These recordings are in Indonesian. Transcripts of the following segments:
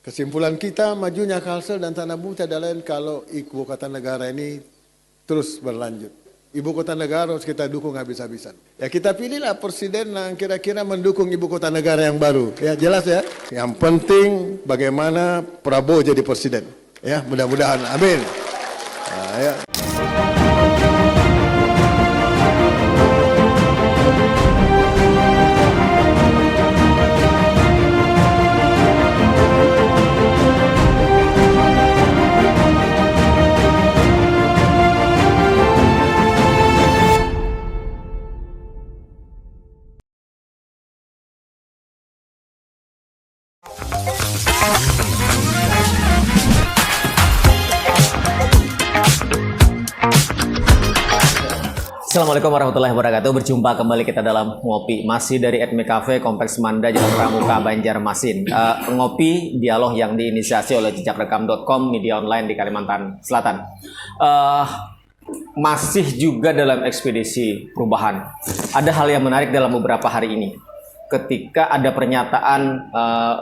Kesimpulan kita, majunya Kalsel dan Tanah Bumbu tidak lain kalau ibu kota negara ini terus berlanjut. Ibu kota negara harus kita dukung habis-habisan. Ya kita pilihlah presiden yang kira-kira mendukung ibu kota negara yang baru. Ya jelas ya. Yang penting bagaimana Prabowo jadi presiden. Ya mudah-mudahan. Amin. Nah, ya. Assalamualaikum warahmatullahi wabarakatuh. Berjumpa kembali kita dalam Ngopi, masih dari Etme Cafe Kompleks Manda Jalan Pramuka Banjarmasin. Ngopi dialog yang diinisiasi oleh jejakrekam.com, media online di Kalimantan Selatan. Masih juga dalam ekspedisi perubahan. Ada hal yang menarik dalam beberapa hari ini. Ketika ada pernyataan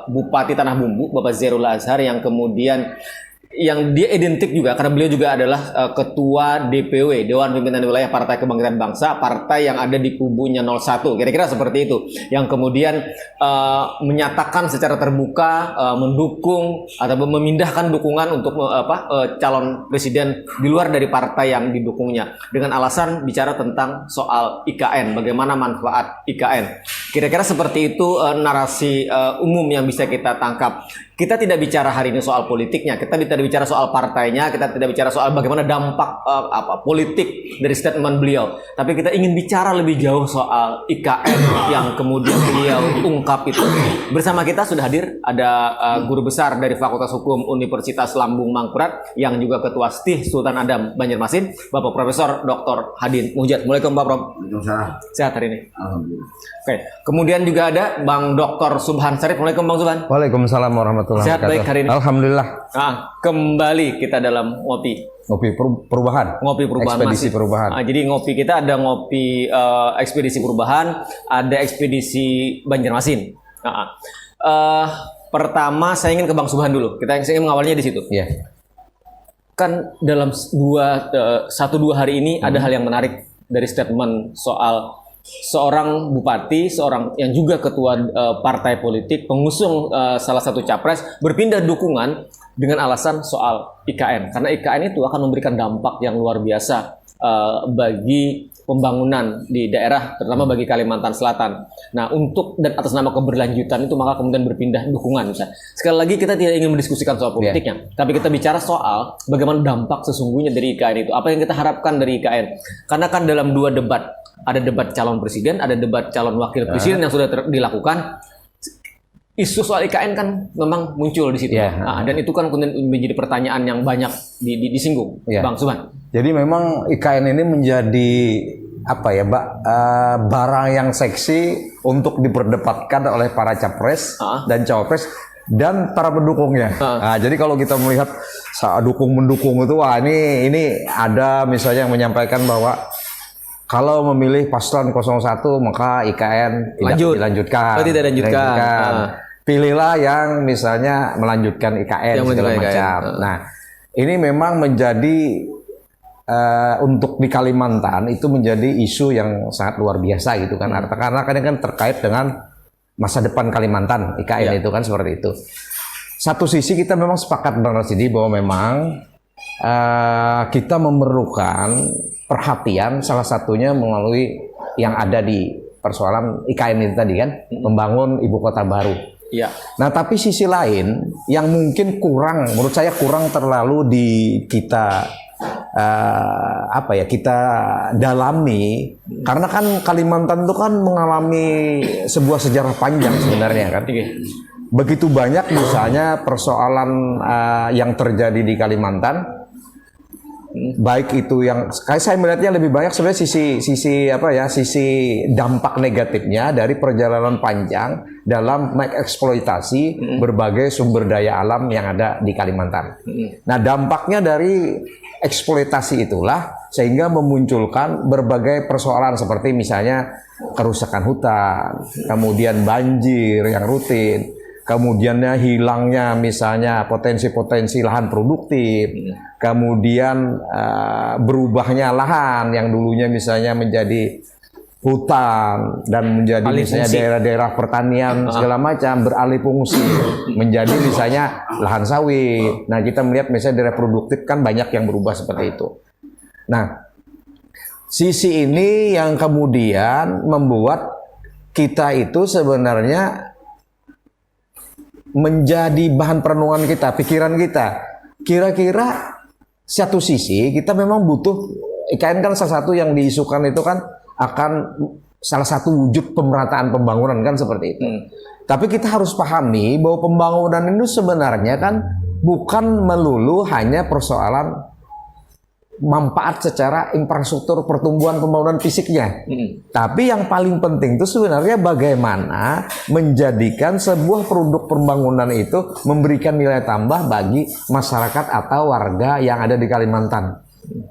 Bupati Tanah Bumbu, Bapak Zairul Azhar, yang kemudian yang dia identik juga karena beliau juga adalah ketua DPW Dewan Pimpinan Wilayah Partai Kebangkitan Bangsa, partai yang ada di kubunya 01, kira-kira seperti itu, yang kemudian menyatakan secara terbuka mendukung atau memindahkan dukungan untuk calon presiden di luar dari partai yang didukungnya dengan alasan bicara tentang soal IKN, bagaimana manfaat IKN. Kira-kira seperti itu narasi umum yang bisa kita tangkap. Kita tidak bicara hari ini soal politiknya, kita tidak bicara soal partainya, kita tidak bicara soal bagaimana dampak politik dari statement beliau. Tapi kita ingin bicara lebih jauh soal IKN yang kemudian beliau ungkap itu. Bersama kita sudah hadir ada guru besar dari Fakultas Hukum Universitas Lambung Mangkurat yang juga Ketua STIH Sultan Adam Banjarmasin, Bapak Profesor Dr. Hadin Mujad. Assalamualaikum Pak Prof. Waalaikumsalam. Sehat hari ini? Alhamdulillah. Oke. Kemudian juga ada Bang Dr. Subhan Syarif. Assalamualaikum Bang Subhan. Waalaikumsalam warahmatullahi Sehat wabarakatuh. baik hari ini? Alhamdulillah. Kembali kita dalam ngopi. Ngopi perubahan. Ngopi perubahan. Ekspedisi masih. perubahan. Jadi ngopi kita ada ngopi ekspedisi perubahan, ada ekspedisi Banjarmasin. Pertama saya ingin ke Bang Subhan dulu. Saya ingin mengawalnya di situ. Iya. Kan dalam 1-2 hari ini ada hal yang menarik dari statement soal seorang bupati, seorang yang juga ketua partai politik, pengusung salah satu capres, berpindah dukungan dengan alasan soal IKN. Karena IKN itu akan memberikan dampak yang luar biasa bagi pembangunan di daerah, terutama bagi Kalimantan Selatan. Nah, untuk dan atas nama keberlanjutan itu maka kemudian berpindah dukungan. Sekali lagi kita tidak ingin mendiskusikan soal politiknya, tapi kita bicara soal bagaimana dampak sesungguhnya dari IKN itu. Apa yang kita harapkan dari IKN? Karena kan dalam 2 debat, ada debat calon presiden, ada debat calon wakil presiden yang sudah dilakukan. Isu soal IKN kan memang muncul di situ. Dan itu kan kemudian menjadi pertanyaan yang banyak disinggung, Bang Subhan. Jadi memang IKN ini menjadi barang yang seksi untuk diperdebatkan oleh para capres dan cawapres dan para pendukungnya. Jadi kalau kita melihat dukung-mendukung itu, ini ada misalnya yang menyampaikan bahwa kalau memilih paslon 01 maka IKN tidak dilanjutkan. Tidak dilanjutkan. Pilihlah yang misalnya melanjutkan IKN segala macam. Nah, ini memang menjadi untuk di Kalimantan itu menjadi isu yang sangat luar biasa gitu kan. Karena kan terkait dengan masa depan Kalimantan, IKN itu kan seperti itu. Satu sisi kita memang sepakat banget sini bahwa memang kita memerlukan perhatian, salah satunya melalui yang ada di persoalan IKN itu tadi kan, membangun ibu kota baru. Iya. Nah, tapi sisi lain yang mungkin kurang, menurut saya kurang terlalu kita kita dalami, karena kan Kalimantan itu kan mengalami sebuah sejarah panjang sebenarnya kan. Begitu banyak misalnya persoalan yang terjadi di Kalimantan, baik itu yang saya melihatnya lebih banyak sebenarnya sisi dampak negatifnya dari perjalanan panjang dalam mengeksploitasi berbagai sumber daya alam yang ada di Kalimantan. Nah, dampaknya dari eksploitasi itulah sehingga memunculkan berbagai persoalan seperti misalnya kerusakan hutan, kemudian banjir yang rutin, kemudiannya hilangnya misalnya potensi-potensi lahan produktif, kemudian berubahnya lahan yang dulunya misalnya menjadi hutan dan menjadi Alih misalnya fungsi. daerah-daerah pertanian segala macam beralih fungsi menjadi misalnya lahan sawit. Nah, kita melihat misalnya daerah produktif kan banyak yang berubah seperti itu. Nah, sisi ini yang kemudian membuat kita itu sebenarnya menjadi bahan perenungan kita, pikiran kita. Kira-kira satu sisi kita memang butuh IKN kan salah satu yang diisukan itu kan akan salah satu wujud pemerataan pembangunan kan seperti itu. Tapi kita harus pahami bahwa pembangunan itu sebenarnya kan bukan melulu hanya persoalan manfaat secara infrastruktur pertumbuhan pembangunan fisiknya. Tapi yang paling penting itu sebenarnya bagaimana menjadikan sebuah produk pembangunan itu memberikan nilai tambah bagi masyarakat atau warga yang ada di Kalimantan.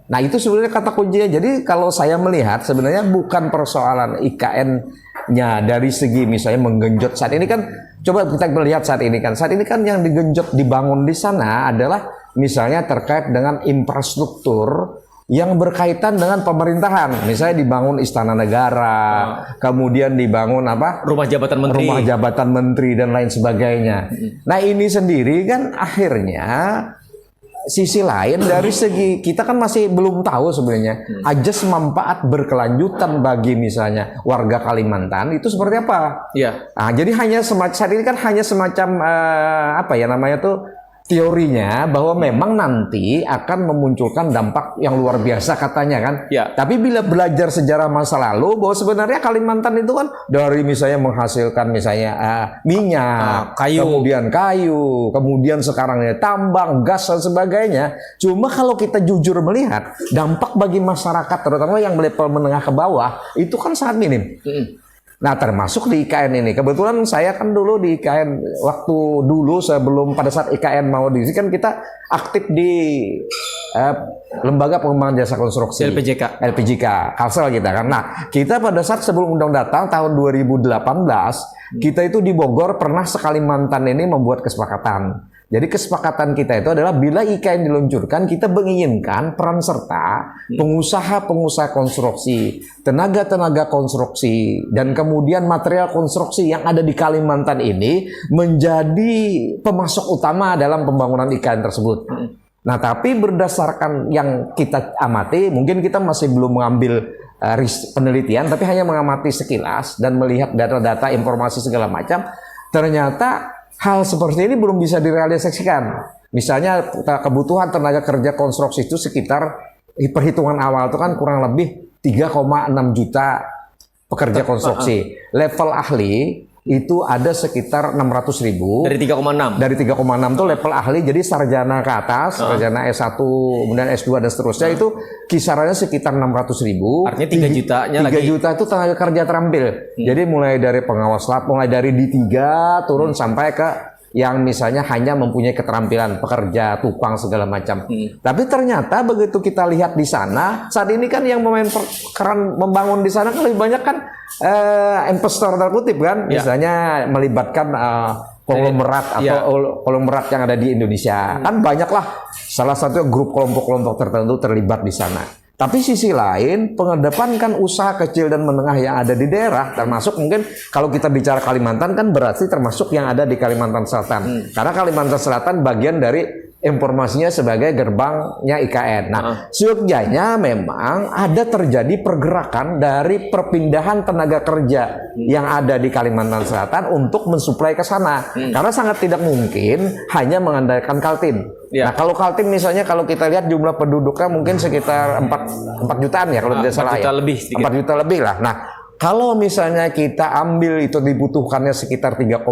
Nah, itu sebenarnya kata kuncinya. Jadi kalau saya melihat sebenarnya bukan persoalan IKN-nya dari segi misalnya menggenjot saat ini kan, coba kita melihat saat ini kan yang digenjot dibangun di sana adalah misalnya terkait dengan infrastruktur yang berkaitan dengan pemerintahan. Misalnya dibangun istana negara, kemudian dibangun apa? Rumah jabatan menteri. Rumah jabatan menteri dan lain sebagainya. Nah, ini sendiri kan akhirnya sisi lain dari segi kita kan masih belum tahu sebenarnya ajas manfaat berkelanjutan bagi misalnya warga Kalimantan itu seperti apa. Iya. Nah, jadi hanya saat ini kan hanya semacam apa ya namanya tuh teorinya bahwa memang nanti akan memunculkan dampak yang luar biasa katanya kan. Ya. Tapi bila belajar sejarah masa lalu bahwa sebenarnya Kalimantan itu kan dari misalnya menghasilkan misalnya minyak, kayu. kemudian sekarang ini tambang, gas dan sebagainya. Cuma kalau kita jujur melihat dampak bagi masyarakat terutama yang level menengah ke bawah itu kan sangat minim. Nah, termasuk di IKN ini. Kebetulan saya kan dulu di IKN waktu dulu sebelum pada saat IKN mau di kan kita aktif di Lembaga Pengembangan Jasa Konstruksi LPJK Kalsel kita kan. Nah, kita pada saat sebelum undang datang tahun 2018 kita itu di Bogor pernah sekalimantan ini membuat kesepakatan. Jadi kesepakatan kita itu adalah bila IKN diluncurkan, kita menginginkan peran serta pengusaha-pengusaha konstruksi, tenaga-tenaga konstruksi, dan kemudian material konstruksi yang ada di Kalimantan ini menjadi pemasok utama dalam pembangunan IKN tersebut. Nah, tapi berdasarkan yang kita amati, mungkin kita masih belum mengambil penelitian, tapi hanya mengamati sekilas dan melihat data-data, informasi segala macam, ternyata hal seperti ini belum bisa direalisasikan. Misalnya kebutuhan tenaga kerja konstruksi itu sekitar perhitungan awal itu kan kurang lebih 3,6 juta pekerja konstruksi. Level ahli itu ada sekitar 600.000. Dari 3,6. Dari 3,6 itu level ahli, jadi sarjana ke atas, sarjana S1, kemudian S2 dan seterusnya itu kisarannya sekitar 600.000. Artinya 3 jutanya 3 lagi. juta itu tenaga kerja terampil. Jadi mulai dari pengawas lab, mulai dari D3 turun sampai ke yang misalnya hanya mempunyai keterampilan pekerja, tukang segala macam. Tapi ternyata begitu kita lihat di sana, saat ini kan yang memain peran membangun di sana kan lebih banyak kan investor terkutip kan, misalnya melibatkan konglomerat atau konglomerat yang ada di Indonesia. Kan banyaklah salah satu grup kelompok-kelompok tertentu terlibat di sana. Tapi sisi lain, pengedepankan usaha kecil dan menengah yang ada di daerah, termasuk mungkin kalau kita bicara Kalimantan kan berarti termasuk yang ada di Kalimantan Selatan. Karena Kalimantan Selatan bagian dari informasinya sebagai gerbangnya IKN. Nah, seyogyanya memang ada terjadi pergerakan dari perpindahan tenaga kerja yang ada di Kalimantan Selatan untuk mensuplai ke sana. Karena sangat tidak mungkin hanya mengandalkan Kaltim. Nah, kalau Kaltim misalnya kalau kita lihat jumlah penduduknya mungkin sekitar 4 jutaan ya kalau tidak salah 4 juta ya. lebih 4 juta lebih lah. Nah, kalau misalnya kita ambil itu dibutuhkannya sekitar 3,6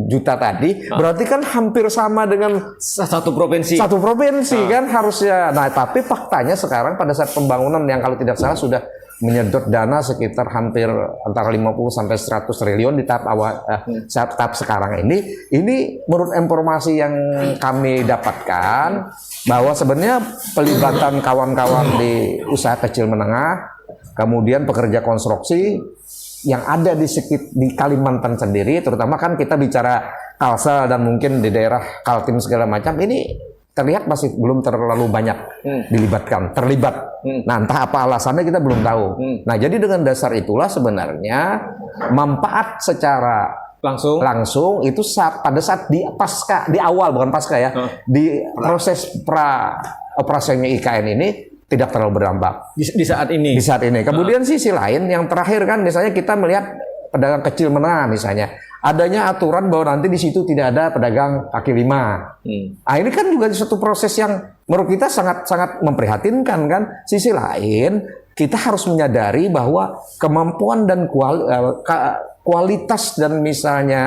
juta tadi, berarti kan hampir sama dengan satu provinsi. Satu provinsi kan harusnya. Nah, tapi faktanya sekarang pada saat pembangunan yang kalau tidak salah sudah menyedot dana sekitar hampir antara 50 sampai 100 triliun di tahap awal saat tahap sekarang ini menurut informasi yang kami dapatkan bahwa sebenarnya pelibatan kawan-kawan di usaha kecil menengah kemudian pekerja konstruksi yang ada di Kalimantan sendiri, terutama kan kita bicara Kalsel dan mungkin di daerah Kaltim segala macam ini terlihat masih belum terlalu banyak terlibat. Nah, entah apa alasannya kita belum tahu. Nah, jadi dengan dasar itulah sebenarnya manfaat secara langsung itu pada saat di awal bukan pasca ya, di proses pra operasinya IKN ini tidak terlalu berdampak di saat ini. Di saat ini. Kemudian sisi lain yang terakhir kan misalnya kita melihat pedagang kecil menengah misalnya, adanya aturan bahwa nanti di situ tidak ada pedagang kaki lima. Nah, ini kan juga suatu proses yang menurut kita sangat memprihatinkan kan. Sisi lain, kita harus menyadari bahwa kemampuan dan kualitas dan misalnya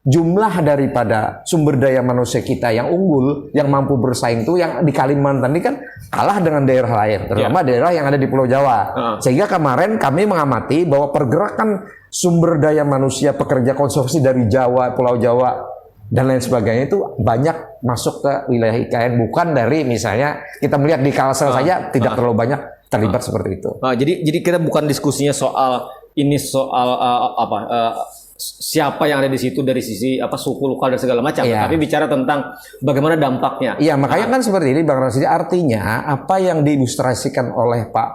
jumlah daripada sumber daya manusia kita yang unggul, yang mampu bersaing itu yang di Kalimantan ini kan kalah dengan daerah lain, terutama daerah yang ada di Pulau Jawa. Sehingga kemarin kami mengamati bahwa pergerakan sumber daya manusia pekerja konstruksi dari Jawa, Pulau Jawa dan lain sebagainya itu banyak masuk ke wilayah IKN, bukan dari misalnya kita melihat di Kalsel saja tidak terlalu banyak terlibat seperti itu. Jadi kita bukan diskusinya soal siapa yang ada di situ dari sisi suku lokal dan segala macam, tapi bicara tentang bagaimana dampaknya. Iya, makanya kan seperti ini Bang Rasidi, artinya apa yang diilustrasikan oleh Pak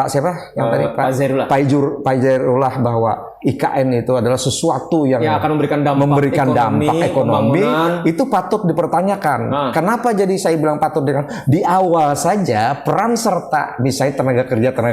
siapa yang tadi Pak Zairullah bahwa IKN itu adalah sesuatu yang akan memberikan dampak ekonomi itu patut dipertanyakan. Kenapa jadi saya bilang patut di awal saja peran serta misalnya tenaga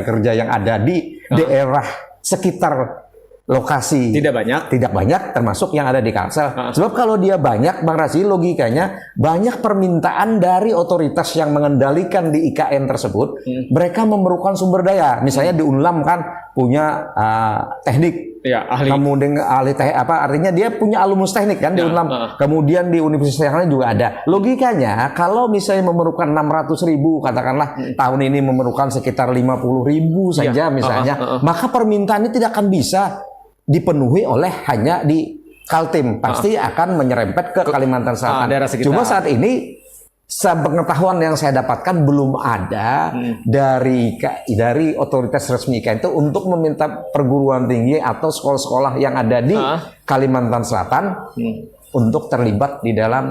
kerja yang ada di daerah sekitar lokasi tidak banyak termasuk yang ada di Kalsel. Sebab kalau dia banyak, Bang Rasidi, logikanya banyak permintaan dari otoritas yang mengendalikan di IKN tersebut. Mereka memerlukan sumber daya. Misalnya di Unlam kan punya teknik. Ahli. Kemudian artinya dia punya alumnus teknik kan di Unlam. Kemudian di universitas yang lain juga ada. Logikanya kalau misalnya memerlukan 600.000 katakanlah tahun ini memerlukan sekitar 50.000 saja misalnya, maka permintaan ini tidak akan bisa dipenuhi oleh hanya di Kaltim, pasti akan menyerempet ke Kalimantan Selatan. Cuma saat ini sepengetahuan yang saya dapatkan belum ada dari otoritas resmi IKN itu untuk meminta perguruan tinggi atau sekolah-sekolah yang ada di Kalimantan Selatan untuk terlibat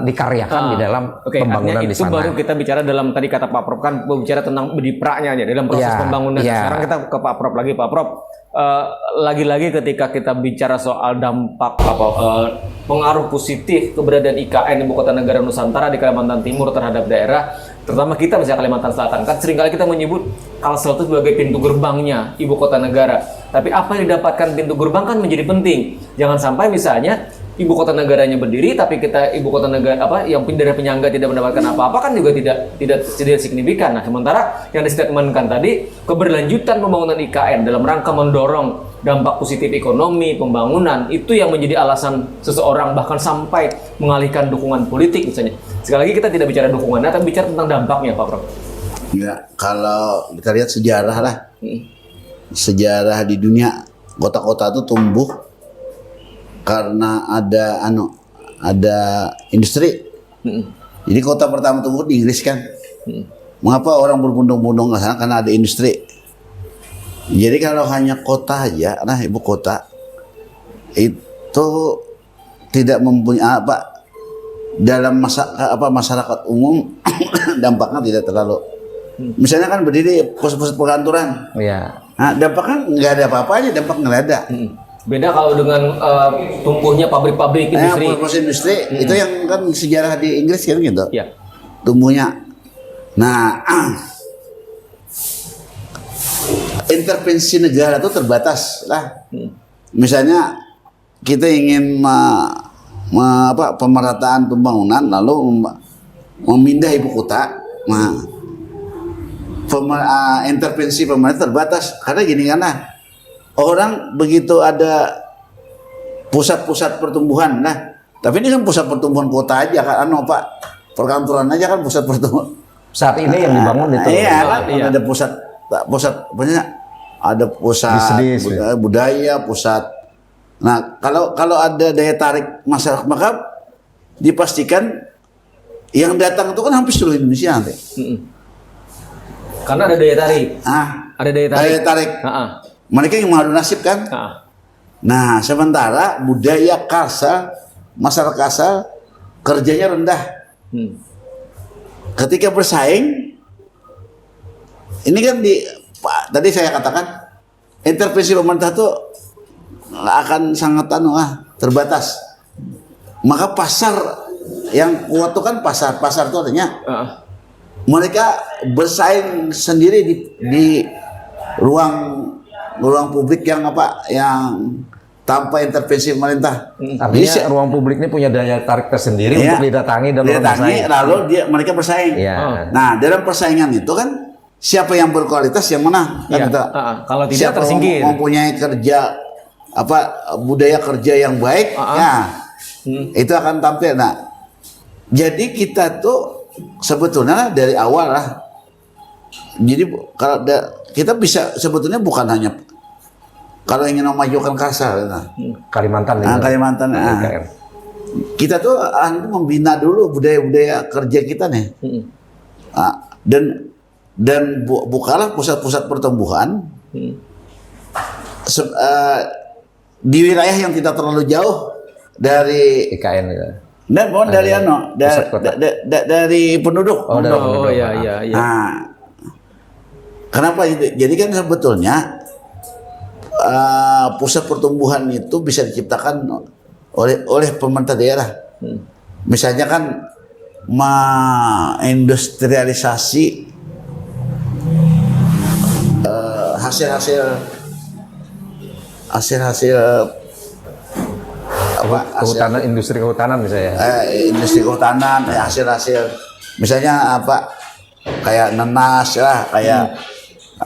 dikaryakan di dalam pembangunan di sana. Itu baru kita bicara dalam tadi kata Pak Prof kan bicara tentang dipraknya aja dalam proses pembangunan. Sekarang kita ke Pak Prof lagi, Pak Prof. Lagi-lagi ketika kita bicara soal dampak pengaruh positif keberadaan IKN Ibu Kota Negara Nusantara di Kalimantan Timur terhadap daerah, terutama kita misalnya Kalimantan Selatan, kan seringkali kita menyebut Kalsel itu sebagai pintu gerbangnya Ibu Kota Negara. Tapi apa yang didapatkan pintu gerbang kan menjadi penting. Jangan sampai misalnya Ibu Kota Negaranya berdiri, tapi kita Ibu Kota Negara yang daerah penyangga tidak mendapatkan apa-apa kan juga tidak signifikan. Nah, sementara yang distatementkan tadi keberlanjutan pembangunan IKN dalam rangka mendorong dampak positif ekonomi, pembangunan, itu yang menjadi alasan seseorang bahkan sampai mengalihkan dukungan politik misalnya. Sekali lagi kita tidak bicara dukungannya, tapi bicara tentang dampaknya, Pak Prof. Ya, kalau kita lihat sejarah lah, sejarah di dunia kota-kota itu tumbuh karena ada industri. Jadi kota pertama tumbuh di Inggris kan. Mengapa orang berbondong-bondong ke sana? Karena ada industri. Jadi kalau hanya kota aja, ibu kota itu tidak mempunyai dalam masyarakat umum dampaknya tidak terlalu. Misalnya kan berdiri pusat-pusat perkantoran. Nah, dampaknya nggak ada apa-apanya, dampak nggak ada. Beda kalau dengan tumbuhnya pabrik-pabrik industri. Proses industri itu yang kan sejarah di Inggris kan gitu. Ya. Tumbuhnya. Nah, intervensi negara itu terbatas lah. Misalnya kita ingin pemerataan pembangunan lalu memindah ibu kota. Nah, intervensi pemerintah terbatas karena gini karena orang begitu ada pusat-pusat pertumbuhan, tapi ini kan pusat pertumbuhan kota aja kan, Pak, perkantoran aja kan pusat pertumbuhan. Saat ini yang dibangun itu. Ada pusat ada pusat budaya, pusat. Nah, kalau ada daya tarik masyarakat maka dipastikan yang datang itu kan hampir seluruh Indonesia nanti. Karena ada daya tarik. Ada daya tarik. Mereka yang mengadu nasib kan. Nah, sementara budaya Kalsel, masyarakat Kalsel kerjanya rendah. Ketika bersaing, ini kan tadi saya katakan intervensi pemerintah itu akan sangat terbatas. Maka pasar yang kuat itu kan pasar itu artinya mereka bersaing sendiri di ruang publik yang tanpa intervensi pemerintah. Artinya ruang publik ini punya daya tarik tersendiri untuk didatangi dan bersaing. Lalu mereka bersaing. Nah, dalam persaingan itu kan siapa yang berkualitas yang menang. Kan kalau tidak siapa tersingkir. mempunyai budaya kerja yang baik, itu akan tampil. Nah, jadi kita tuh sebetulnya dari awal lah. Jadi kalau kita bisa sebetulnya bukan hanya kalau ingin memajukan Kalsel, Kalimantan. Kalimantan. Kita tuh membina dulu budaya-budaya kerja kita nih. Dan bukalah pusat-pusat pertumbuhan di wilayah yang tidak terlalu jauh dari IKN ya. Dan dari penduduk. Iya. Nah, kenapa itu? Jadi kan sebetulnya pusat pertumbuhan itu bisa diciptakan oleh pemerintah daerah. Misalnya kan mengindustrialisasi hasil kehutanan, industri kehutanan misalnya. Industri kehutanan, hasil misalnya kayak nenas lah, kayak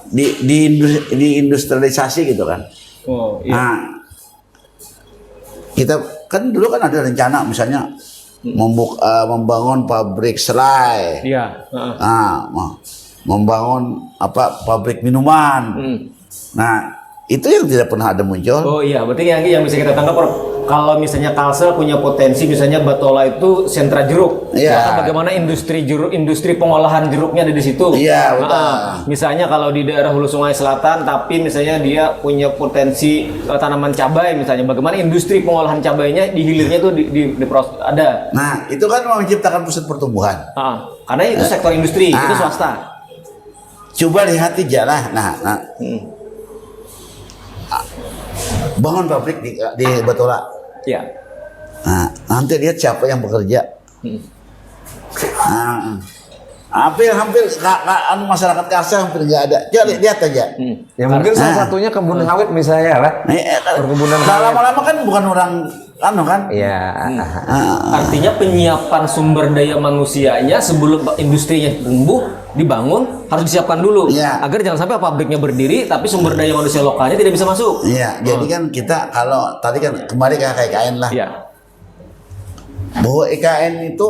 di industrialisasi gitu kan. Nah, kita kan dulu kan ada rencana misalnya membangun pabrik selai. Membangun pabrik minuman. Nah, itu yang tidak pernah ada muncul. Berarti yang bisa kita tangkap kalau misalnya Kalsel punya potensi, misalnya Batola itu sentra jeruk. Maka bagaimana industri pengolahan jeruknya ada di situ. Misalnya kalau di daerah Hulu Sungai Selatan, tapi misalnya dia punya potensi tanaman cabai, misalnya bagaimana industri pengolahan cabainya di hilirnya itu ada. Nah, itu kan menciptakan pusat pertumbuhan. Karena itu sektor industri, itu swasta. Coba lihat aja lah. Bangun pabrik di Batola. Nah, nanti lihat siapa yang bekerja. Hampir masyarakat Kalsel hampir nggak ada. Coba lihat aja. Ya mungkin salah satunya kebun sawit misalnya lah. Perkebunan sawit. Lama-lama kan bukan orang kan? Artinya penyiapan sumber daya manusianya sebelum industrinya tumbuh dibangun harus disiapkan dulu agar jangan sampai pabriknya berdiri tapi sumber daya manusia lokalnya tidak bisa masuk. Jadi kan kita kalau tadi kan kembali ke IKN lah. Bahwa IKN itu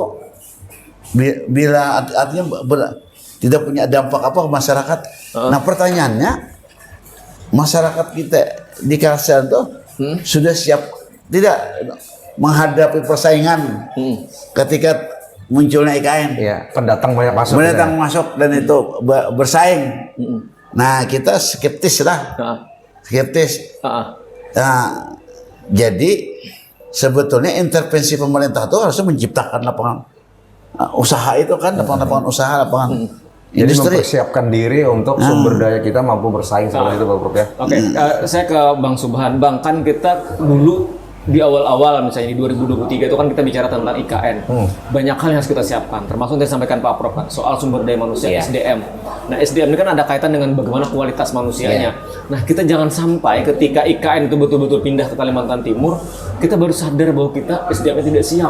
bila artinya tidak punya dampak apa ke masyarakat. Nah, pertanyaannya masyarakat kita di Kalsel itu sudah siap tidak menghadapi persaingan ketika munculnya IKN. Pendatang banyak masuk. Masuk dan itu bersaing. Nah, kita skeptis lah. Nah, jadi sebetulnya intervensi pemerintah itu harusnya menciptakan lapangan usaha itu kan, lapangan usaha, lapangan jadi industri. Mempersiapkan diri untuk sumber daya kita mampu bersaing seperti itu, Pak Prof ya. Saya ke Bang Subhan. Bang, kan kita dulu di awal-awal misalnya di 2023 itu kan kita bicara tentang IKN. Banyak hal yang harus kita siapkan, termasuk yang disampaikan Pak Prof kan, soal sumber daya manusia, SDM. Nah, SDM ini kan ada kaitan dengan bagaimana kualitas manusianya. Nah, kita jangan sampai ketika IKN itu betul-betul pindah ke Kalimantan Timur, kita baru sadar bahwa kita SDM-nya tidak siap.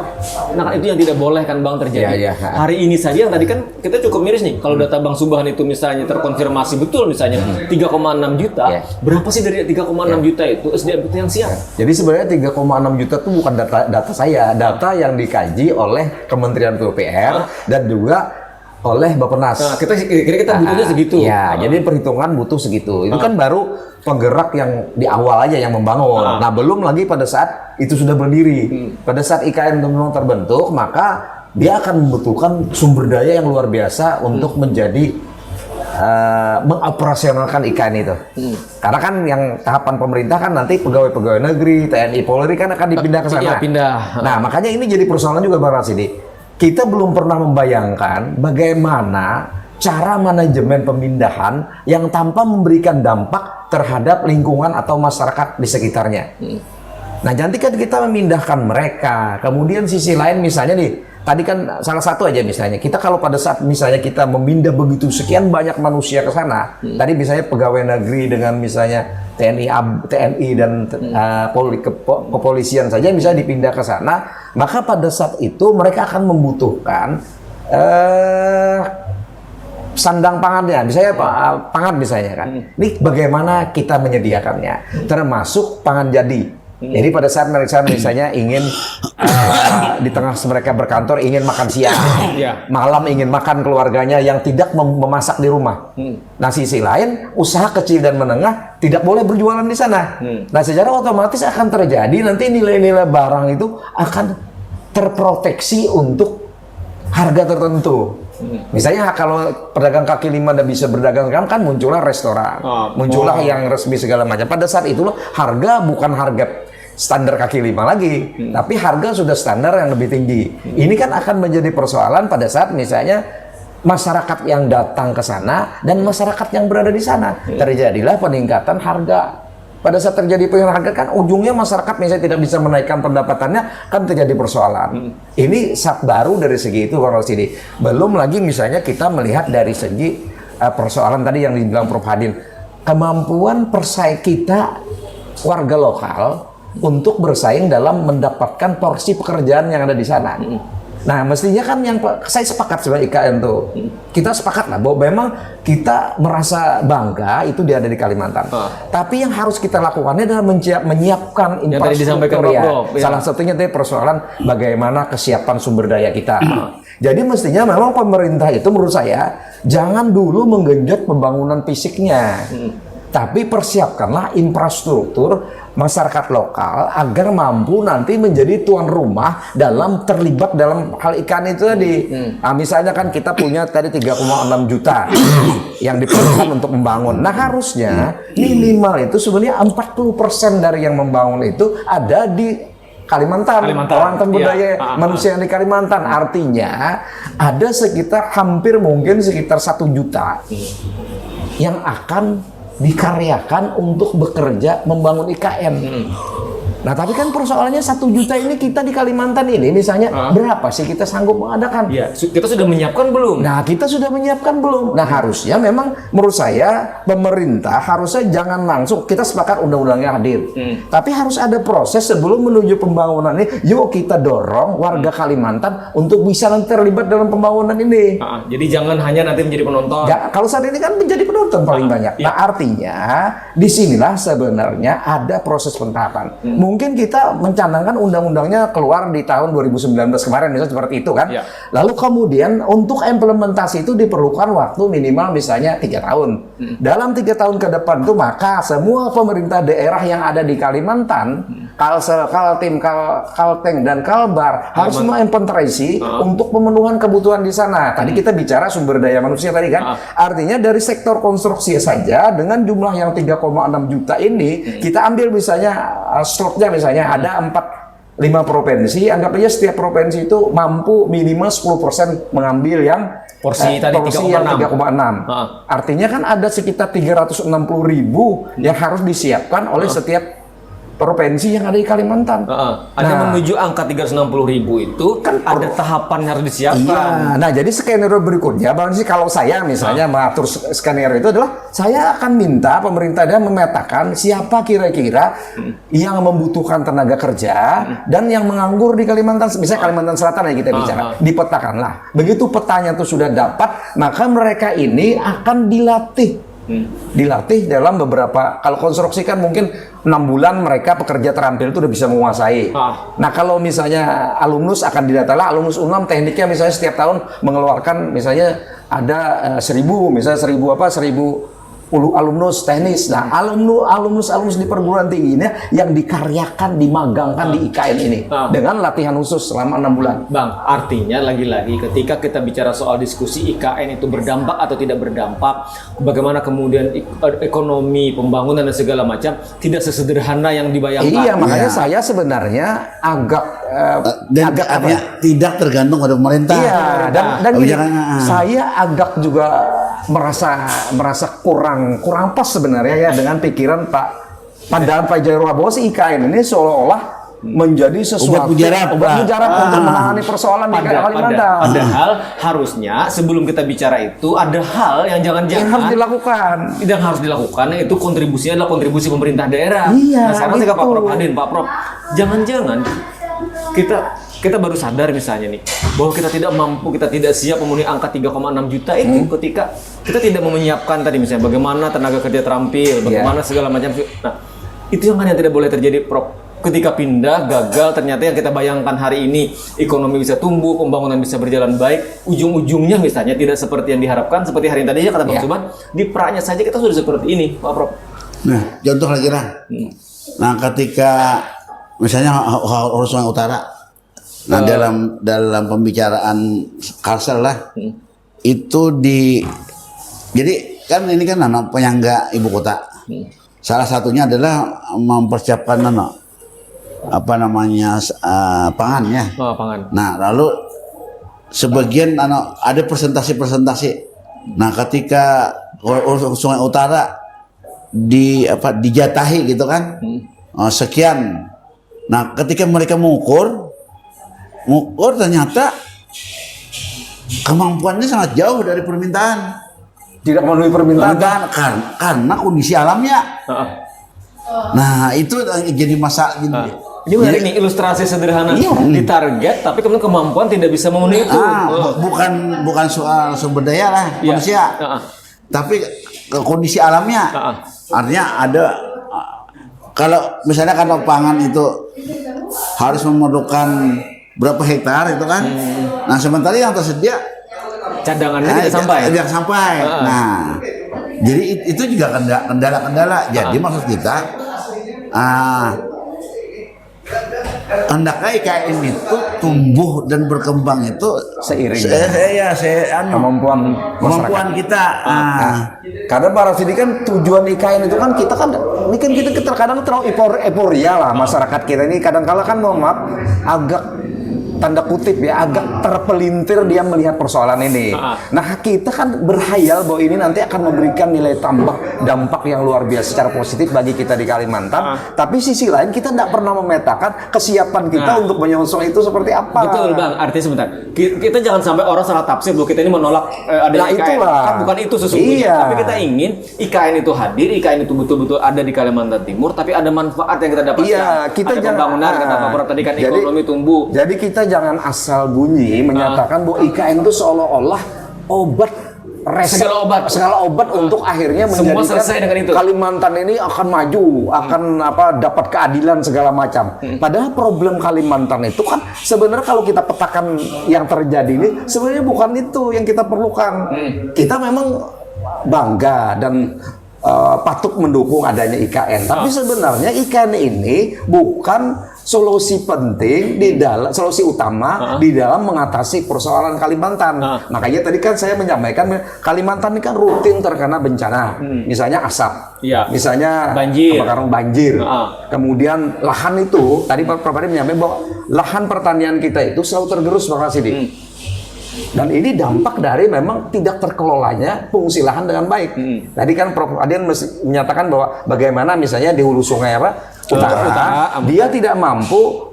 Nah, kan itu yang tidak boleh kan Bang terjadi. Hari ini saja yang tadi kan kita cukup miris nih, kalau data Bang Subhan itu misalnya terkonfirmasi betul misalnya 3,6 juta, berapa sih dari 3,6 juta itu SDM kita yang siap? Jadi sebenarnya 3,6 juta itu bukan data saya, data yang dikaji oleh Kementerian PUPR dan juga oleh Bappenas. Nah, kita butuhnya segitu. Jadi perhitungan butuh segitu. Itu kan baru penggerak yang di awal aja yang membangun. Nah, belum lagi pada saat itu sudah berdiri. Pada saat IKN memang terbentuk, maka dia akan membutuhkan sumber daya yang luar biasa untuk menjadi mengoperasionalkan IKN itu. Karena kan yang tahapan pemerintah kan nanti pegawai-pegawai negeri, TNI, Polri kan akan dipindah ke sana. Iya, pindah. Nah, makanya ini jadi persoalan juga Bang Rasidi. Kita belum pernah membayangkan bagaimana cara manajemen pemindahan yang tanpa memberikan dampak terhadap lingkungan atau masyarakat di sekitarnya. Nah, nanti kan kita memindahkan mereka, kemudian sisi lain misalnya nih, tadi kan salah satu aja misalnya, kita kalau pada saat misalnya kita memindah begitu sekian banyak manusia ke sana, tadi misalnya pegawai negeri dengan misalnya TNI dan kepolisian saja misalnya dipindah ke sana, maka pada saat itu mereka akan membutuhkan sandang pangannya, misalnya pangan misalnya kan. Ini bagaimana kita menyediakannya, termasuk pangan jadi. Jadi pada saat mereka misalnya ingin di tengah mereka berkantor ingin makan siang, malam ingin makan keluarganya yang tidak memasak di rumah. Nah, sisi lain usaha kecil dan menengah tidak boleh berjualan di sana. Nah, secara otomatis akan terjadi nanti nilai-nilai barang itu akan terproteksi untuk harga tertentu. Misalnya kalau pedagang kaki lima tidak bisa berdagang kan muncullah restoran, muncullah yang resmi segala macam. Pada saat itulah harga bukan harga standar kaki lima lagi, tapi harga sudah standar yang lebih tinggi. Ini kan akan menjadi persoalan pada saat misalnya masyarakat yang datang ke sana dan masyarakat yang berada di sana. Terjadilah peningkatan harga. Pada saat terjadi peningkatan harga kan ujungnya masyarakat misalnya tidak bisa menaikkan pendapatannya, kan terjadi persoalan. Ini sak baru dari segi itu Bang Rosidi. Belum lagi misalnya kita melihat dari segi persoalan tadi yang dibilang Prof Hadin, kemampuan persaing kita warga lokal untuk bersaing dalam mendapatkan porsi pekerjaan yang ada di sana. Nah, mestinya kan yang saya sepakat sebagai IKN tuh, kita sepakat lah bahwa memang kita merasa bangga itu dia ada di Kalimantan. Tapi yang harus kita lakukannya adalah menyiapkan infrastruktur ya. Salah satunya tadi persoalan bagaimana kesiapan sumber daya kita. Jadi mestinya memang pemerintah itu menurut saya jangan dulu menggenjot pembangunan fisiknya. Tapi persiapkanlah infrastruktur masyarakat lokal agar mampu nanti menjadi tuan rumah dalam terlibat dalam hal ikan itu tadi. Nah, misalnya kan kita punya tadi 3,6 juta yang diperlukan untuk membangun. Nah, harusnya minimal itu sebenarnya 40% dari yang membangun itu ada di Kalimantan. Orang budaya manusia yang di Kalimantan. Artinya ada sekitar hampir mungkin sekitar 1 juta yang akan dikaryakan untuk bekerja membangun IKN. Nah, tapi kan persoalannya 1 juta ini kita di Kalimantan ini misalnya berapa sih kita sanggup mengadakan? Ya, kita sudah menyiapkan belum? Nah, kita sudah menyiapkan belum? Nah, harusnya memang menurut saya pemerintah harusnya jangan langsung kita sepakat undang-undangnya hadir. Tapi harus ada proses sebelum menuju pembangunan ini. Yuk kita dorong warga Kalimantan untuk bisa nanti terlibat dalam pembangunan ini. Jadi jangan hanya nanti menjadi penonton. Ya, kalau saat ini kan menjadi penonton paling banyak. Nah, artinya disinilah sebenarnya ada proses pentahapan. Mungkin kita mencanangkan undang-undangnya keluar di tahun 2019 kemarin, misalnya seperti itu kan. Lalu kemudian untuk implementasi itu diperlukan waktu minimal misalnya 3 tahun. Dalam 3 tahun ke depan itu maka semua pemerintah daerah yang ada di Kalimantan, Kalsel, Kaltim, Kalteng, dan Kalbar harus menginventarisasi untuk pemenuhan kebutuhan di sana. Tadi kita bicara sumber daya manusia tadi kan. Artinya dari sektor konstruksi saja dengan jumlah yang 3,6 juta ini, kita ambil misalnya slotnya misalnya ada 5 provinsi, anggap aja setiap provinsi itu mampu minimal 10% mengambil yang porsi tadi 3,6. Artinya kan ada sekitar 360.000 yang harus disiapkan oleh setiap provinsi yang ada di Kalimantan. Ada menuju angka 360.000 itu kan ada tahapan yang harus disiapkan. Nah, jadi skenario berikutnya, Bang, sih kalau saya misalnya mengatur skenario itu adalah saya akan minta pemerintah dan memetakan siapa kira-kira yang membutuhkan tenaga kerja dan yang menganggur di Kalimantan, misalnya Kalimantan Selatan yang kita bicara, dipetakanlah. Begitu petanya itu sudah dapat, maka mereka ini akan dilatih dalam beberapa, kalau konstruksi kan mungkin 6 bulan mereka pekerja terampil itu udah bisa menguasai. Nah, kalau misalnya alumnus akan didatalah, alumnus UNAM tekniknya misalnya setiap tahun mengeluarkan misalnya ada 1.000 misalnya 1.000 alumnus teknis. Nah, alumnus di perguruan tinggi ini yang dikaryakan, dimagangkan di IKN ini dengan latihan khusus selama 6 bulan. Bang, artinya lagi-lagi ketika kita bicara soal diskusi IKN itu berdampak atau tidak berdampak, bagaimana kemudian ekonomi, pembangunan dan segala macam, tidak sesederhana yang dibayangkan. Iya, makanya saya sebenarnya agak tidak tergantung pada pemerintah. Iya, dan gini, saya agak juga merasa kurang pas sebenarnya ya dengan pikiran Pak Jarod bahwa si IKN ini seolah-olah menjadi sesuatu obat mujarab untuk menangani persoalan di Kalimantan. Padahal harusnya sebelum kita bicara itu ada hal yang jangan-jangan harus dilakukan. Yang harus dilakukan yaitu kontribusinya adalah kontribusi pemerintah daerah. Iya, nah, sekarang gitu. Pak Prof Adin, Pak Prof, jangan-jangan kita baru sadar misalnya nih bahwa kita tidak mampu, kita tidak siap memenuhi angka 3,6 juta itu ketika kita tidak menyiapkan tadi misalnya bagaimana tenaga kerja terampil, bagaimana segala macam. Nah, itu yang tidak boleh terjadi, Prof. Ketika pindah gagal, ternyata yang kita bayangkan hari ini ekonomi bisa tumbuh, pembangunan bisa berjalan baik, ujung-ujungnya misalnya tidak seperti yang diharapkan, seperti hari ini tadi ya kata Bang Subhan, di praknya saja kita sudah seperti ini, Pak Prof. Nah, contoh lagi lah. Nah, ketika misalnya Hulu Sungai Utara, nah dalam pembicaraan Kalsel lah, itu jadi kan ini kan anak penyangga ibu kota. Salah satunya adalah mempersiapkan pangan ya. Oh, pangan. Nah, lalu sebagian ada presentasi. Nah, ketika Sungai Utara dijatahi gitu kan, sekian. Nah, ketika mereka mengukur ternyata kemampuannya sangat jauh dari permintaan. Tidak memenuhi permintaan karena kondisi alamnya. Nah, itu jadi masalah. Ini menarik nih, ilustrasi sederhana ditarget, tapi kemudian kemampuan tidak bisa memenuhi itu. Bukan soal sumber daya lah manusia, tapi kondisi alamnya. Artinya ada, kalau misalnya kalau pangan itu harus memerlukan berapa hektar itu kan, nah sementara yang tersedia cadangannya tidak sampai. Nah, jadi itu juga kendala-kendala. Jadi maksud kita, hendaknya IKN itu tumbuh dan berkembang itu seiring kemampuan kita. Karena Pak Rasidi kan tujuan IKN itu kan kita terkadang terlalu euforia lah masyarakat kita ini kadang-kala kan mohon maaf agak tanda kutip ya agak terpelintir dia melihat persoalan ini. Nah, kita kan berhayal bahwa ini nanti akan memberikan nilai tambah dampak yang luar biasa secara positif bagi kita di Kalimantan. Tapi sisi lain kita tidak pernah memetakan kesiapan kita untuk menyongsong itu seperti apa. Betul Bang, artinya sebentar. Kita jangan sampai orang salah tafsir bahwa kita ini menolak ada IKN. Itulah. Kan bukan itu sesungguhnya. Tapi kita ingin IKN itu hadir, IKN itu betul-betul ada di Kalimantan Timur, tapi ada manfaat yang kita dapatkan. Iya, kita ada pembangunan, kata Pak Prof tadi kan ekonomi tumbuh. Jadi kita jangan asal bunyi menyatakan bahwa IKN itu seolah-olah obat resep segala obat untuk akhirnya menjadikan Kalimantan ini akan maju, akan dapat keadilan segala macam. Padahal problem Kalimantan itu kan sebenarnya kalau kita petakan yang terjadi ini sebenarnya bukan itu yang kita perlukan. Kita memang bangga dan patut mendukung adanya IKN. Tapi sebenarnya IKN ini bukan solusi penting solusi utama di dalam mengatasi persoalan Kalimantan. Makanya tadi kan saya menyampaikan Kalimantan ini kan rutin terkena bencana. Misalnya asap, misalnya kebakaran banjir. Kemudian lahan itu tadi Pak Prof menyampaikan bahwa lahan pertanian kita itu selalu tergerus Pak Rasidi. Dan ini dampak dari memang tidak terkelolanya fungsi lahan dengan baik. Tadi kan Prof Adian menyatakan bahwa bagaimana misalnya di Hulu Sungai Utara dia tidak mampu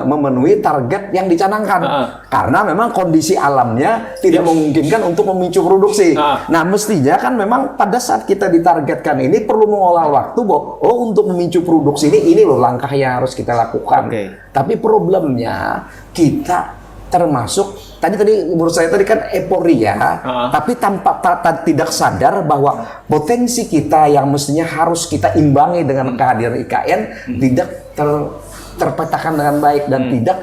memenuhi target yang dicanangkan karena memang kondisi alamnya tidak memungkinkan untuk memicu produksi. Nah, mestinya kan memang pada saat kita ditargetkan ini perlu mengolah waktu bahwa untuk memicu produksi ini loh langkah yang harus kita lakukan. Tapi problemnya kita termasuk tadi menurut saya tadi kan euforia, tapi tanpa tidak sadar bahwa potensi kita yang mestinya harus kita imbangi dengan kehadiran IKN tidak terpetakan dengan baik dan tidak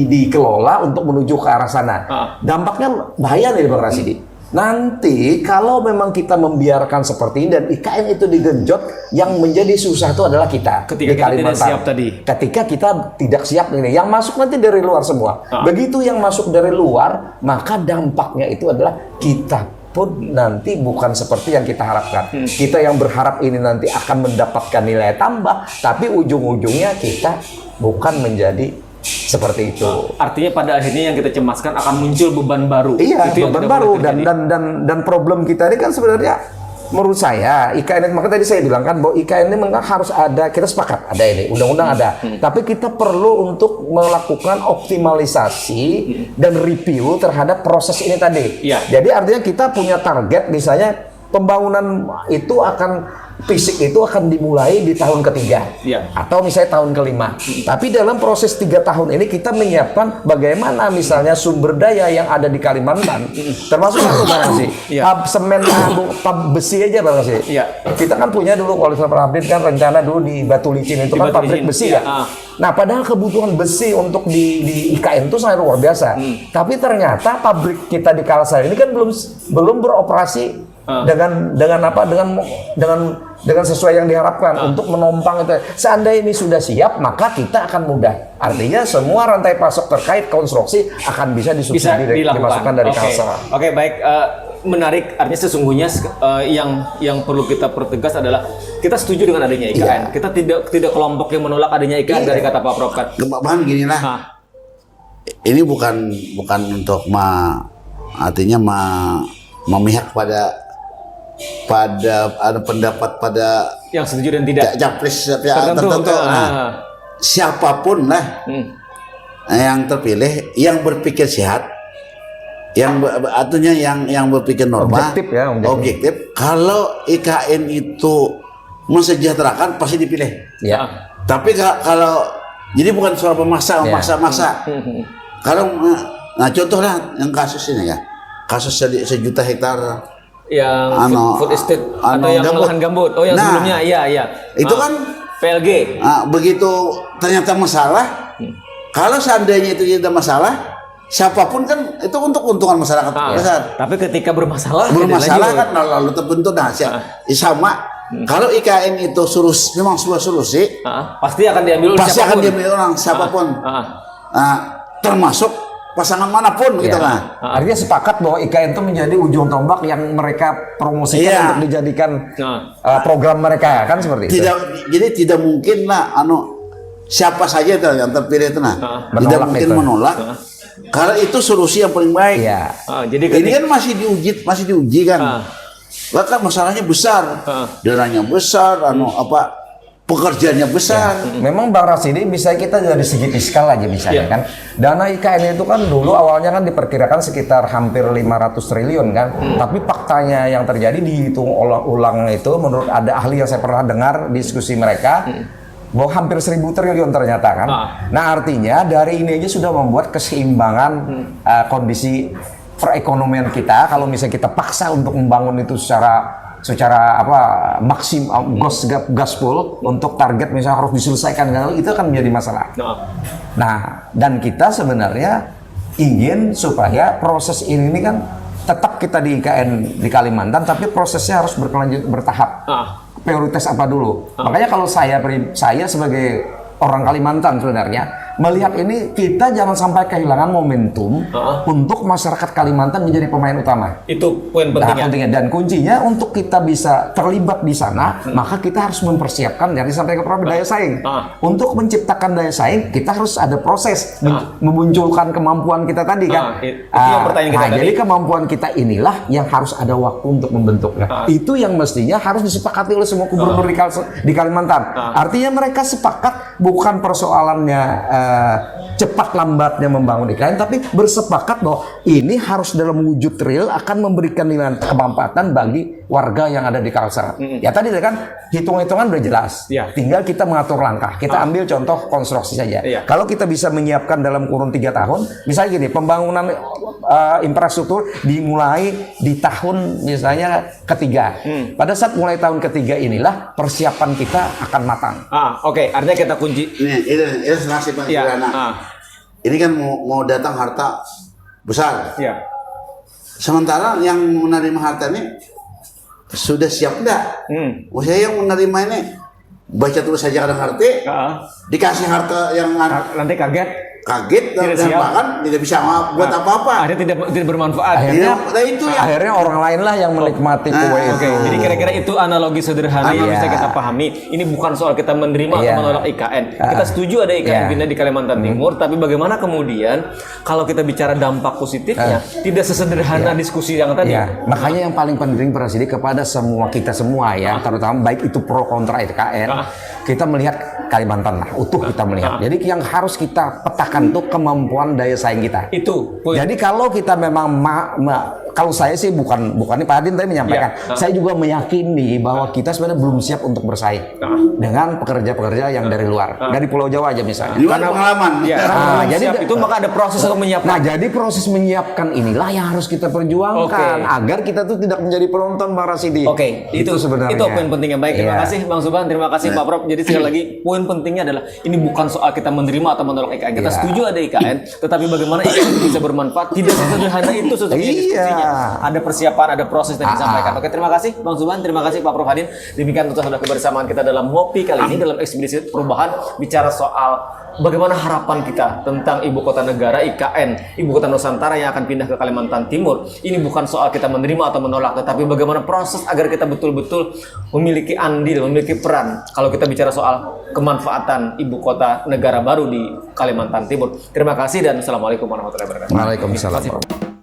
dikelola untuk menuju ke arah sana. Dampaknya bahaya nih Bang Rasidi. Nanti kalau memang kita membiarkan seperti ini dan IKN itu digenjot, yang menjadi susah itu adalah kita. Ketika di kita tidak Kalimantan. siap tadi. Ketika kita tidak siap ini, yang masuk nanti dari luar semua. Begitu yang masuk dari luar, maka dampaknya itu adalah kita pun nanti bukan seperti yang kita harapkan. Kita yang berharap ini nanti akan mendapatkan nilai tambah, tapi ujung-ujungnya kita bukan menjadi seperti itu. Artinya pada akhirnya yang kita cemaskan akan muncul beban baru. Iya, Itu yang beban tidak baru boleh terjadi. dan problem kita ini kan sebenarnya menurut saya IKN, maka tadi saya bilang kan bahwa IKN ini memang harus ada, kita sepakat ada ini, undang-undang ada. Tapi kita perlu untuk melakukan optimalisasi dan review terhadap proses ini tadi. Iya. Jadi artinya kita punya target, misalnya pembangunan itu akan fisik itu akan dimulai di tahun ketiga, Iya. atau misalnya tahun kelima. Tapi dalam proses 3 tahun ini kita menyiapkan bagaimana misalnya sumber daya yang ada di Kalimantan, termasuk satu barang sih, Iya. pab semen, pab besi aja barang sih. Iya. Kita kan punya dulu Wali Abdin kan rencana dulu di Batu Licin itu Di kan Batu pabrik Licin, besi iya. ya. Nah, padahal kebutuhan besi untuk di IKN itu sangat luar biasa. Tapi ternyata pabrik kita di Kalsel ini kan belum beroperasi dengan apa, dengan sesuai yang diharapkan untuk menompang itu. Seandainya ini sudah siap, maka kita akan mudah. Artinya semua rantai pasok terkait konstruksi akan bisa Bisa disubsidi, dimasukkan dari Kalsel. Oke, baik. Menarik. Artinya sesungguhnya yang perlu kita pertegas adalah kita setuju dengan adanya IKN. Kita tidak kelompok yang menolak adanya IKN dari kata Pak Prof kan. Bahan gini lah. Nah, Ini bukan untuk artinya memihak pada ada pendapat pada yang setuju dan tidak. capres tertentu. Nah, siapapun lah yang terpilih, yang berpikir sehat, yang artinya yang berpikir normal, Objektif ya, objektif. Kalau IKN itu mensejahterakan pasti dipilih. Ya. Tapi kalau jadi bukan soal memaksa. Kalau contoh lah yang kasus ini ya, kasus 1 juta hektar Yang food estate atau yang lahan gambut. Oh, yang sebelumnya, iya. Itu kan PLG. begitu ternyata masalah. Kalau seandainya itu tidak masalah, siapapun kan itu untuk keuntungan masyarakat besar. Tapi ketika bermasalah Kan lalu terbentuk sama. Kalau IKN itu memang sebuah solusi, pasti akan diambil oleh pasti siapapun. akan diambil orang siapapun, termasuk pasangan manapun gitu lah. Artinya sepakat bahwa IKN itu menjadi ujung tombak yang mereka promosikan untuk dijadikan program mereka, kan seperti itu. Jadi tidak mungkin lah siapa saja itu yang terpilih itu tidak mungkin menolak. Karena itu solusi yang paling baik. Iya. Jadi Ini kan masih diuji kan. Bahkan masalahnya besar, dananya besar, pekerjaannya besar. Memang Bang Rasidi bisa kita dari segi fiskal aja misalnya kan. Dana IKN itu kan dulu awalnya kan diperkirakan sekitar hampir 500 triliun kan. Tapi faktanya yang terjadi dihitung ulang itu menurut ada ahli yang saya pernah dengar diskusi mereka bahwa hampir 1000 triliun ternyata kan. Nah, artinya dari ini aja sudah membuat keseimbangan kondisi perekonomian kita. Kalau misalnya kita paksa untuk membangun itu secara maksimum gaspol untuk target misalnya harus diselesaikan, itu akan menjadi masalah. Nah, dan kita sebenarnya ingin supaya proses ini kan tetap kita di IKN di Kalimantan, tapi prosesnya harus bertahap. Prioritas apa dulu? Makanya kalau saya sebagai orang Kalimantan sebenarnya melihat ini, kita jangan sampai kehilangan momentum untuk masyarakat Kalimantan menjadi pemain utama. Itu poin pentingnya. Dan kuncinya untuk kita bisa terlibat di sana, maka kita harus mempersiapkan dari sampai ke daya saing. Untuk menciptakan daya saing, kita harus ada proses memunculkan kemampuan kita tadi kan. Itu yang pertanyaan kita tadi. Jadi kemampuan kita inilah yang harus ada waktu untuk membentuknya. Itu yang mestinya harus disepakati oleh semua gubernur di Kalimantan. Artinya mereka sepakat, bukan persoalannya cepat lambatnya membangun IKN, tapi bersepakat bahwa ini harus dalam wujud real akan memberikan nilai kemanfaatan bagi warga yang ada di Kalsel. Ya tadi kan hitung-hitungan udah jelas. Tinggal kita mengatur langkah. Kita ambil contoh konstruksi saja. Kalau kita bisa menyiapkan dalam kurun 3 tahun, misalnya gini, pembangunan infrastruktur dimulai di tahun misalnya ketiga. Pada saat mulai tahun ketiga inilah persiapan kita akan matang. Oke. Artinya kita kunci. Ini senasib Pak. Ini kan mau datang harta besar. Sementara yang menerima harta ini sudah siap enggak? Saya yang menerima ini baca tulis saja kadang harta, dikasih harta yang Nanti kaget. kaget dan Tidak siap. bahkan tidak bisa buat apa-apa. Akhirnya tidak bermanfaat. Nah itu ya. Akhirnya orang lain lah yang menikmati kue itu. Oke, jadi kira-kira itu analogi sederhana yang Iya. bisa kita pahami. Ini bukan soal kita menerima Iya. atau menolak IKN. Kita setuju ada IKN Iya. pindah di Kalimantan Timur, tapi bagaimana kemudian kalau kita bicara dampak positifnya, tidak sesederhana diskusi yang tadi. Ya, makanya yang paling penting Presiden kepada semua kita semua ya, terutama baik itu pro kontra IKN, kita melihat Kalimantan lah, utuh kita melihat. Jadi yang harus kita petakan tuh kemampuan daya saing kita. Itu poin. Jadi kalau kita memang kalau saya sih bukan ini Pak Adin tadi menyampaikan, saya juga meyakini bahwa kita sebenarnya belum siap untuk bersaing dengan pekerja-pekerja yang dari luar, dari Pulau Jawa aja misalnya. Di luar pengalaman. Ya, Nah, karena jadi siap itu maka ada proses untuk menyiapkan. Nah, jadi proses menyiapkan inilah yang harus kita perjuangkan agar kita tuh tidak menjadi penonton Bang Rasidi. Oke, itu sebenarnya. Itu poin pentingnya. Baik, terima Iya. kasih Bang Subhan, terima kasih Pak Prof. Jadi sekali lagi poin pentingnya adalah ini bukan soal kita menerima atau menolak IKN. Kita Iya. setuju ada IKN, tetapi bagaimana IKN itu bisa bermanfaat tidak sesederhana itu sesungguhnya Iya. diskusinya. Ada persiapan, ada proses yang disampaikan. Oke, terima kasih Bang Subhan, terima kasih Pak Prof Hadin. Demikian tentu saja kebersamaan kita dalam ngopi kali ini dalam ekspedisi perubahan bicara soal bagaimana harapan kita tentang ibu kota negara IKN, ibu kota Nusantara yang akan pindah ke Kalimantan Timur. Ini bukan soal kita menerima atau menolak, tetapi bagaimana proses agar kita betul-betul memiliki andil, memiliki peran kalau kita bicara soal kemanfaatan ibu kota negara baru di Kalimantan Timur. Terima kasih dan Assalamualaikum warahmatullahi wabarakatuh. Waalaikumsalam. Terima kasih.